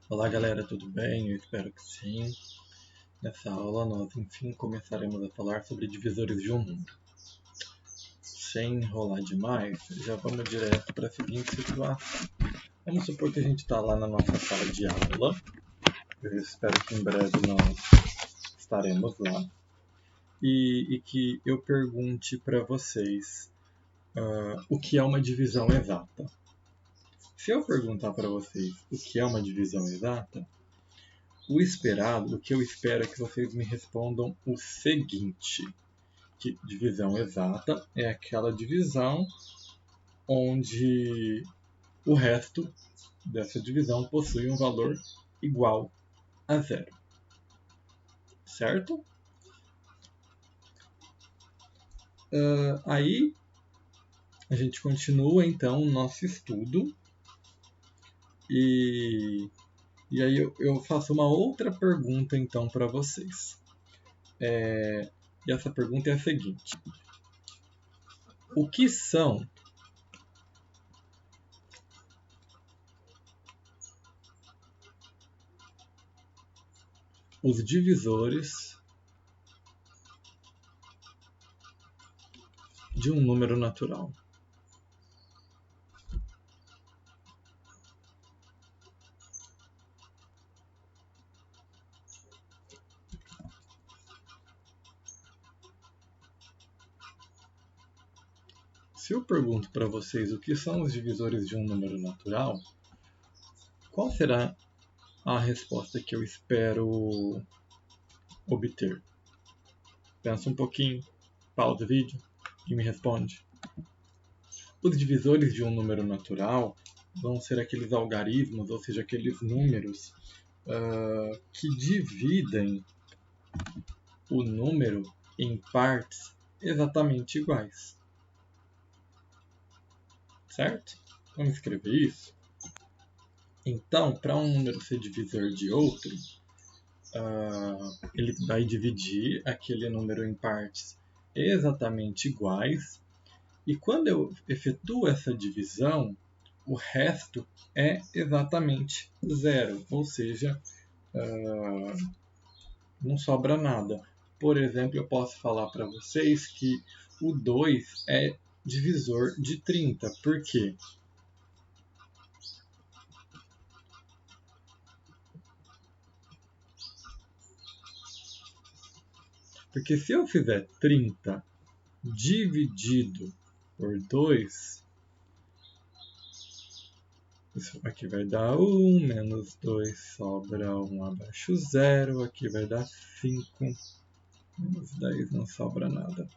Olá galera, tudo bem? Eu espero que sim. Nessa aula nós enfim começaremos a falar sobre divisores de um número. Sem enrolar demais, já vamos direto para a seguinte situação. Vamos supor que a gente está lá na nossa sala de aula. Eu espero que em breve nós estaremos lá. E que eu pergunte para vocês o que é uma divisão exata. Se eu perguntar para vocês o que é uma divisão exata, o que eu espero é que vocês me respondam o seguinte: que divisão exata é aquela divisão onde o resto dessa divisão possui um valor igual a zero. Certo? Aí a gente continua então o nosso estudo e aí eu faço uma outra pergunta então para vocês. E essa pergunta é a seguinte: o que são os divisores de um número natural? Se eu pergunto para vocês o que são os divisores de um número natural, qual será a resposta que eu espero obter? Pensa um pouquinho, pausa o vídeo e me responde. Os divisores de um número natural vão ser aqueles algarismos, ou seja, aqueles números que dividem o número em partes exatamente iguais. Certo? Vamos escrever isso? Então, para um número ser divisor de outro, ele vai dividir aquele número em partes exatamente iguais. E quando eu efetuo essa divisão, o resto é exatamente zero, ou seja, não sobra nada. Por exemplo, eu posso falar para vocês que o 2 é divisor de 30. Por quê? Porque se eu fizer 30 dividido por 2, isso aqui vai dar 1, menos 2 sobra 1 abaixo 0, aqui vai dar 5, menos 10 não sobra nada.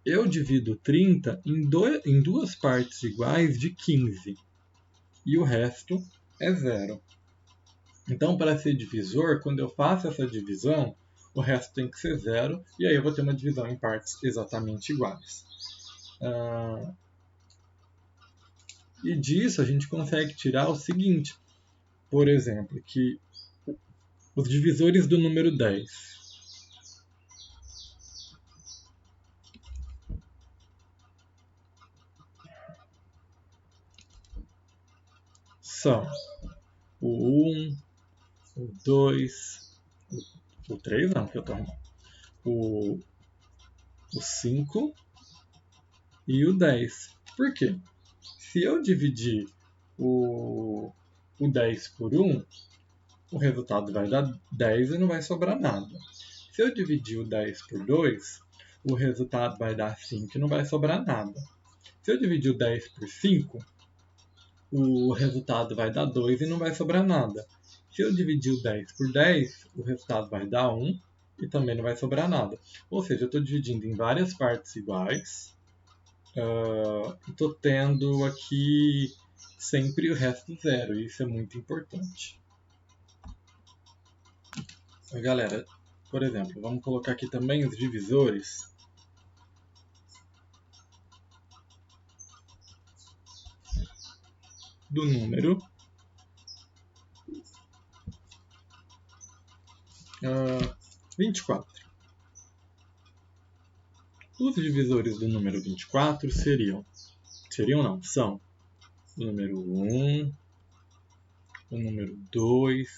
Eu divido 30 em duas partes iguais de 15 e o resto é 0. Então, para ser divisor, quando eu faço essa divisão, o resto tem que ser 0 e aí eu vou ter uma divisão em partes exatamente iguais. E disso a gente consegue tirar o seguinte, por exemplo, que os divisores do número 10 são o 1, o 2, o 3 não, que eu tô arrumando, o 5 e o 10. Por quê? Se eu dividir o 10 por 1, o resultado vai dar 10 e não vai sobrar nada. Se eu dividir o 10 por 2, o resultado vai dar 5 e não vai sobrar nada. Se eu dividir o 10 por 5, o resultado vai dar 2 e não vai sobrar nada. Se eu dividir o 10 por 10, o resultado vai dar 1 e também não vai sobrar nada. Ou seja, eu estou dividindo em várias partes iguais. Estou tendo aqui sempre o resto zero, e isso é muito importante. Galera, por exemplo, vamos colocar aqui também os divisores do número 24. Os divisores do número 24 são o número 1, o número 2,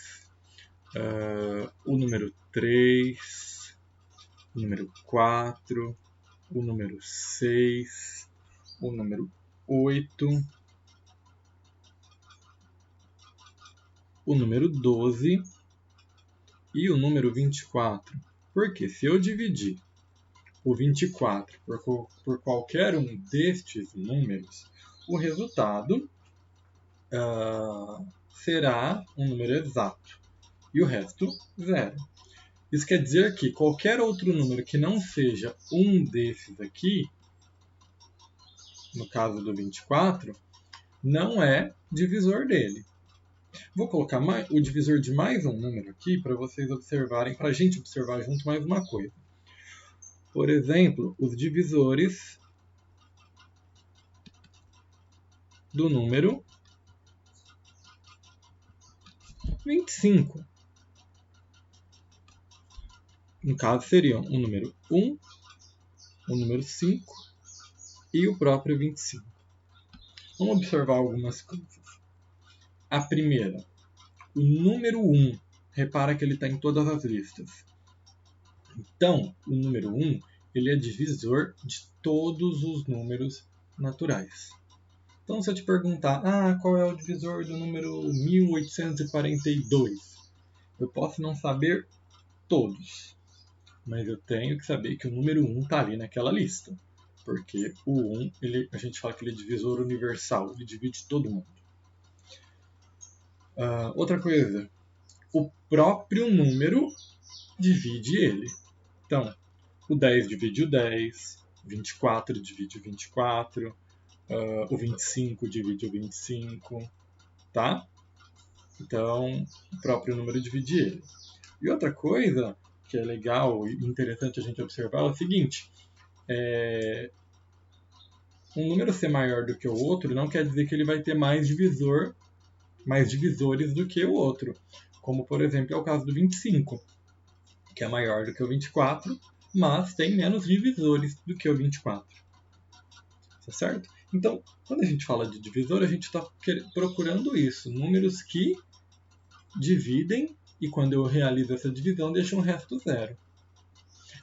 o número 3, o número 4, o número 6, o número 8, o número 12 e o número 24. Porque se eu dividir o 24 por qualquer um destes números, o resultado será um número exato e o resto zero. Isso quer dizer que qualquer outro número que não seja um desses aqui, no caso do 24, não é divisor dele. Vou colocar o divisor de mais um número aqui para vocês observarem, para a gente observar junto mais uma coisa. Por exemplo, os divisores do número 25. No caso, seriam o número 1, o número 5 e o próprio 25. Vamos observar algumas coisas. A primeira, o número 1, repara que ele está em todas as listas. Então, o número 1 ele é divisor de todos os números naturais. Então, se eu te perguntar, qual é o divisor do número 1842? Eu posso não saber todos, mas eu tenho que saber que o número 1 está ali naquela lista. Porque o 1, a gente fala que ele é divisor universal, ele divide todo mundo. Outra coisa, o próprio número divide ele. Então, o 10 divide o 10, o 24 divide o 24, o 25 divide o 25, tá? Então, o próprio número divide ele. E outra coisa que é legal e interessante a gente observar é o seguinte, um número ser maior do que o outro não quer dizer que ele vai ter mais divisores do que o outro. Como, por exemplo, é o caso do 25, que é maior do que o 24, mas tem menos divisores do que o 24. Tá certo? Então, quando a gente fala de divisor, a gente está procurando isso, números que dividem e quando eu realizo essa divisão, deixo um resto zero.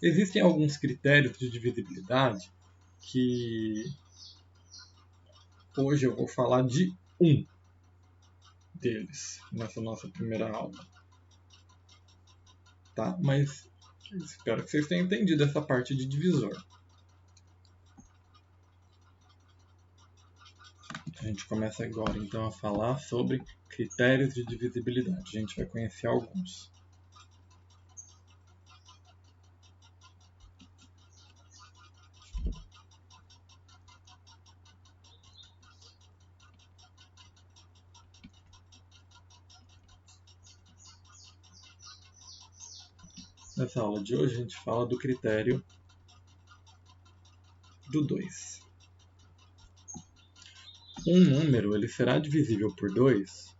Existem alguns critérios de divisibilidade que hoje eu vou falar de um deles nessa nossa primeira aula. Tá? Mas espero que vocês tenham entendido essa parte de divisor. A gente começa agora então a falar sobre critérios de divisibilidade. A gente vai conhecer alguns. Nessa aula de hoje a gente fala do critério do 2. Um número ele será divisível por 2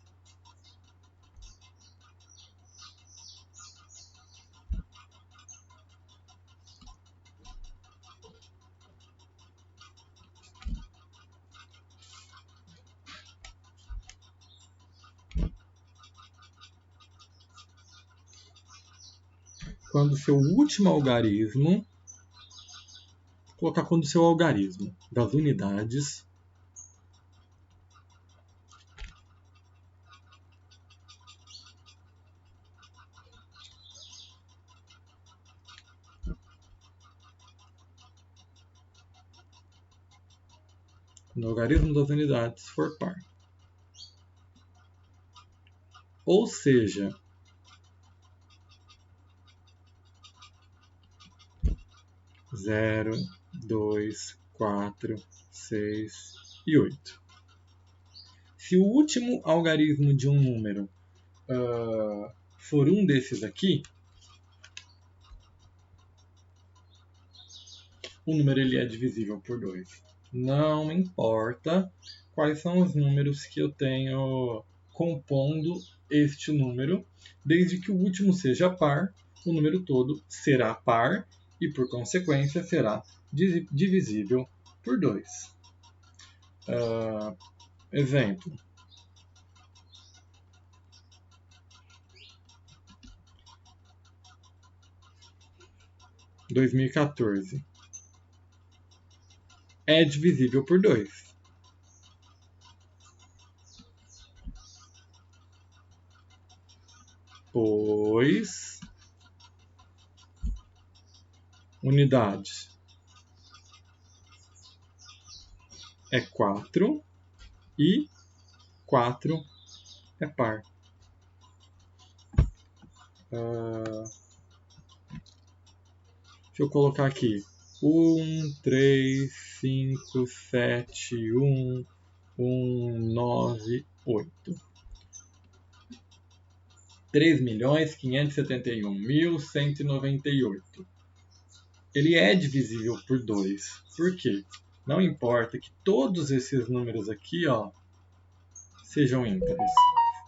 quando seu último algarismo, vou colocar quando seu algarismo das unidades for par. Ou seja, 0, 2, 4, 6 e 8. Se o último algarismo de um número for um desses aqui, o número ele é divisível por 2. Não importa quais são os números que eu tenho compondo este número, desde que o último seja par, o número todo será par e, por consequência, será divisível por 2. Exemplo. 2014 é divisível por 2. Pois unidades é 4 e 4 é par. Deixa eu colocar aqui. 1, 3, 5, 7, 1, 1, 9, 8. 3.571.198. Ele é divisível por 2. Por quê? Não importa que todos esses números aqui, ó, sejam ímpares.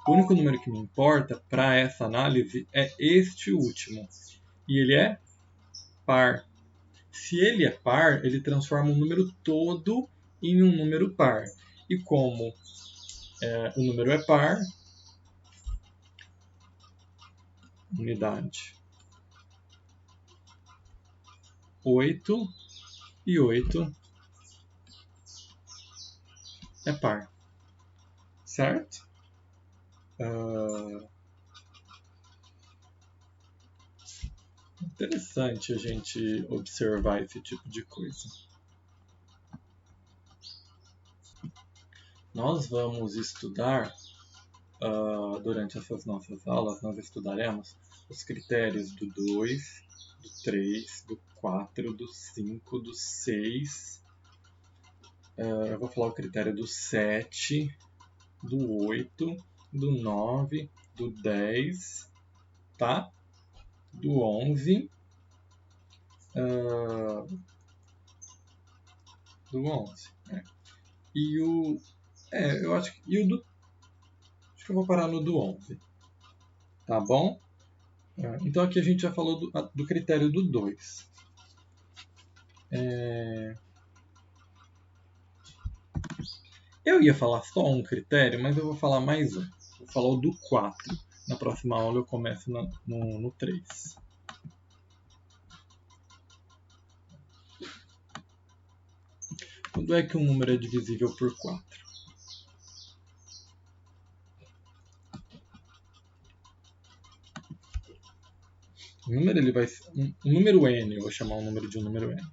O único número que me importa para essa análise é este último. E ele é par. Se ele é par, ele transforma o número todo em um número par. E como o número é par, unidade 8 e 8 é par. Certo? Interessante a gente observar esse tipo de coisa. Nós vamos estudar, durante essas nossas aulas, nós estudaremos os critérios do 2, do 3, do 4, do 5, do 6. Eu vou falar o critério do 7, do 8, do 9, do 10, tá? Do 11, do 11, né? E o... eu acho que... E o do... Acho que eu vou parar no do 11. Tá bom? Então aqui a gente já falou do critério do 2. Eu ia falar só um critério, mas eu vou falar mais um. Vou falar o do 4. Na próxima aula eu começo no 3. Quando é que um número é divisível por 4? O número ele vai ser um número n, eu vou chamar o número de um número n.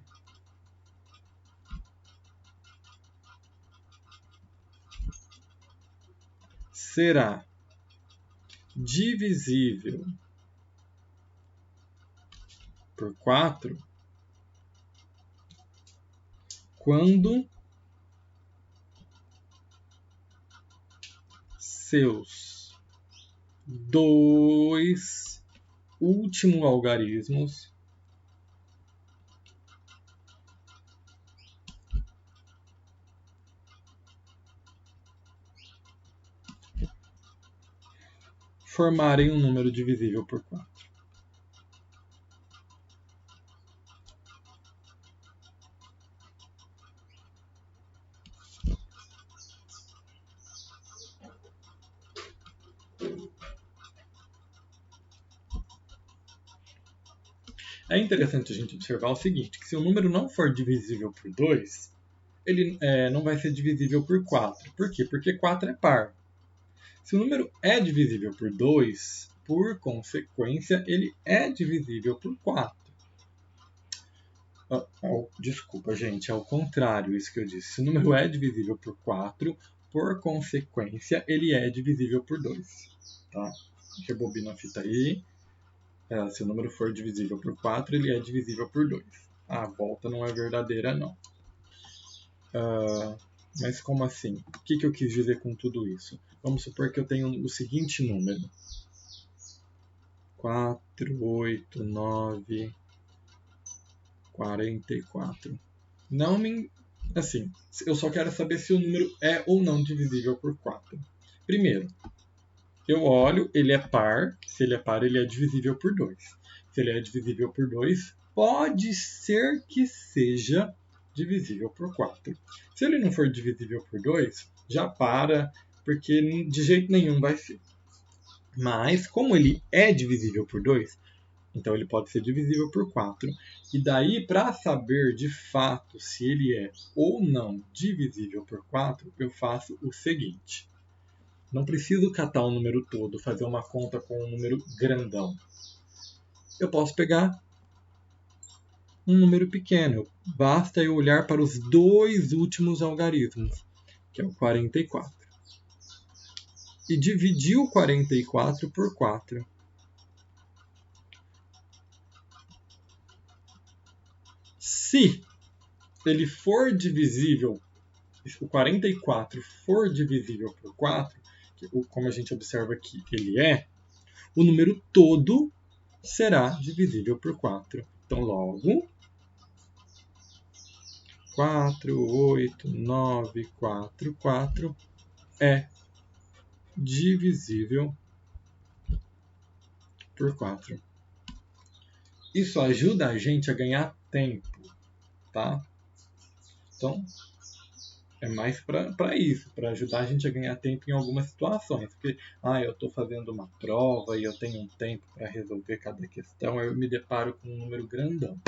Será divisível por 4 quando seus dois últimos algarismos formarem um número divisível por 4. É interessante a gente observar o seguinte, que se o número não for divisível por 2, ele não vai ser divisível por 4. Por quê? Porque 4 é par. Se o número é divisível por 2, por consequência, ele é divisível por 4. Desculpa, gente, é o contrário isso que eu disse. Se o número é divisível por 4, por consequência, ele é divisível por 2. Tá? Rebobina a fita aí. Se o número for divisível por 4, ele é divisível por 2. A volta não é verdadeira, não. Mas como assim? O que eu quis dizer com tudo isso? Vamos supor que eu tenho o seguinte número. 4, 8, 9, 44. Não me... Assim, eu só quero saber se o número é ou não divisível por 4. Primeiro, eu olho, ele é par. Se ele é par, ele é divisível por 2. Se ele é divisível por 2, pode ser que seja divisível por 4. Se ele não for divisível por 2, já para, porque de jeito nenhum vai ser. Mas, como ele é divisível por 2, Então ele pode ser divisível por 4. E daí, para saber de fato se ele é ou não divisível por 4, eu faço o seguinte. Não preciso catar o número todo, fazer uma conta com um número grandão. Eu posso pegar um número pequeno. Basta eu olhar para os dois últimos algarismos, que é o 44. E dividir o 44 por 4. Se ele for divisível, se o 44 for divisível por 4, como a gente observa aqui, ele é, o número todo será divisível por 4. Então, logo, 4, 8, 9, 4, 4 é divisível por 4. Isso ajuda a gente a ganhar tempo, tá? Então, é mais para isso, para ajudar a gente a ganhar tempo em algumas situações. Porque, eu estou fazendo uma prova e eu tenho um tempo para resolver cada questão, eu me deparo com um número grandão.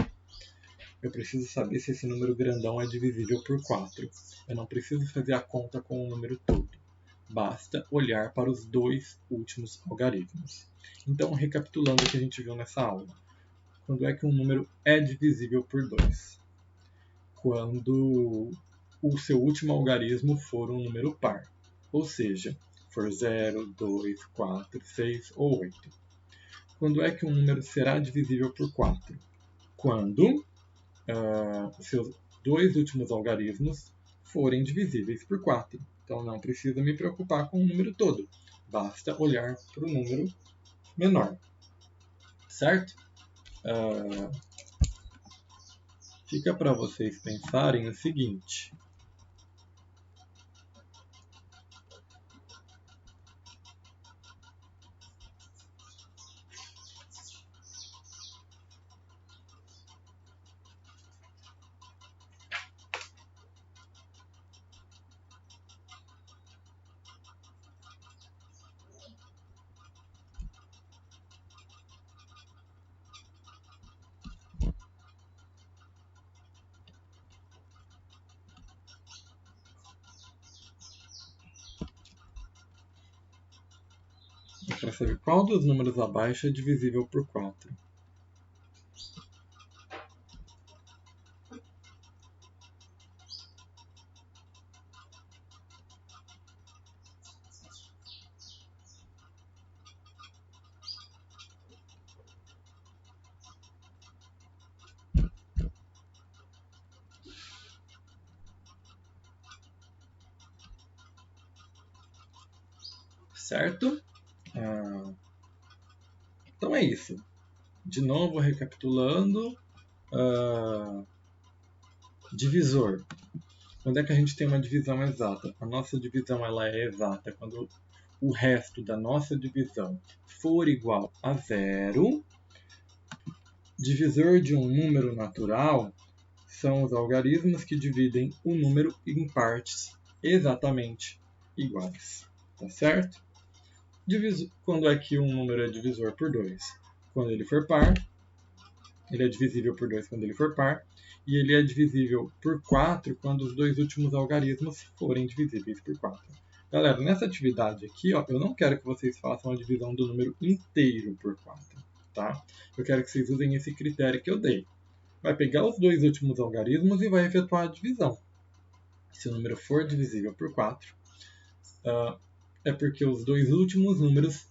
Eu preciso saber se esse número grandão é divisível por 4. Eu não preciso fazer a conta com o número todo. Basta olhar para os dois últimos algarismos. Então, recapitulando o que a gente viu nessa aula. Quando é que um número é divisível por 2? Quando o seu último algarismo for um número par. Ou seja, for 0, 2, 4, 6 ou 8. Quando é que um número será divisível por 4? Quando os seus dois últimos algarismos forem divisíveis por 4. Então não precisa me preocupar com o número todo. Basta olhar para o número menor. Certo? Fica para vocês pensarem o seguinte. Para saber qual dos números abaixo é divisível por 4. Certo? Então é isso. De novo, recapitulando. Divisor. Quando é que a gente tem uma divisão exata? A nossa divisão ela é exata quando o resto da nossa divisão for igual a 0. Divisor de um número natural são os algarismos que dividem o número em partes exatamente iguais. Tá certo? Quando é que um número é divisor por 2? Quando ele for par. Ele é divisível por 2 quando ele for par. E ele é divisível por 4 quando os dois últimos algarismos forem divisíveis por 4. Galera, nessa atividade aqui, eu não quero que vocês façam a divisão do número inteiro por 4. Tá? Eu quero que vocês usem esse critério que eu dei. Vai pegar os dois últimos algarismos e vai efetuar a divisão. Se o número for divisível por 4, é porque os dois últimos números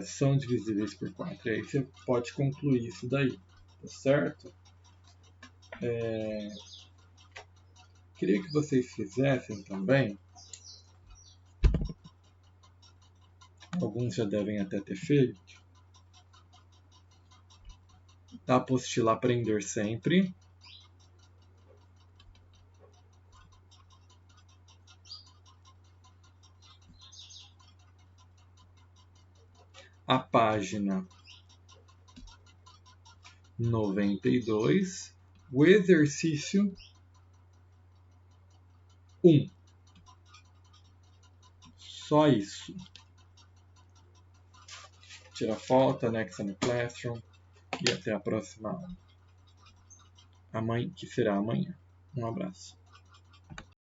são divisíveis por 4. E aí você pode concluir isso daí. Tá certo? Queria que vocês fizessem também. Alguns já devem até ter feito. Da apostila Aprender Sempre. A página 92. O exercício 1. Só isso. tira foto, anexa no Classroom e até a próxima aula. Que será amanhã. Um abraço.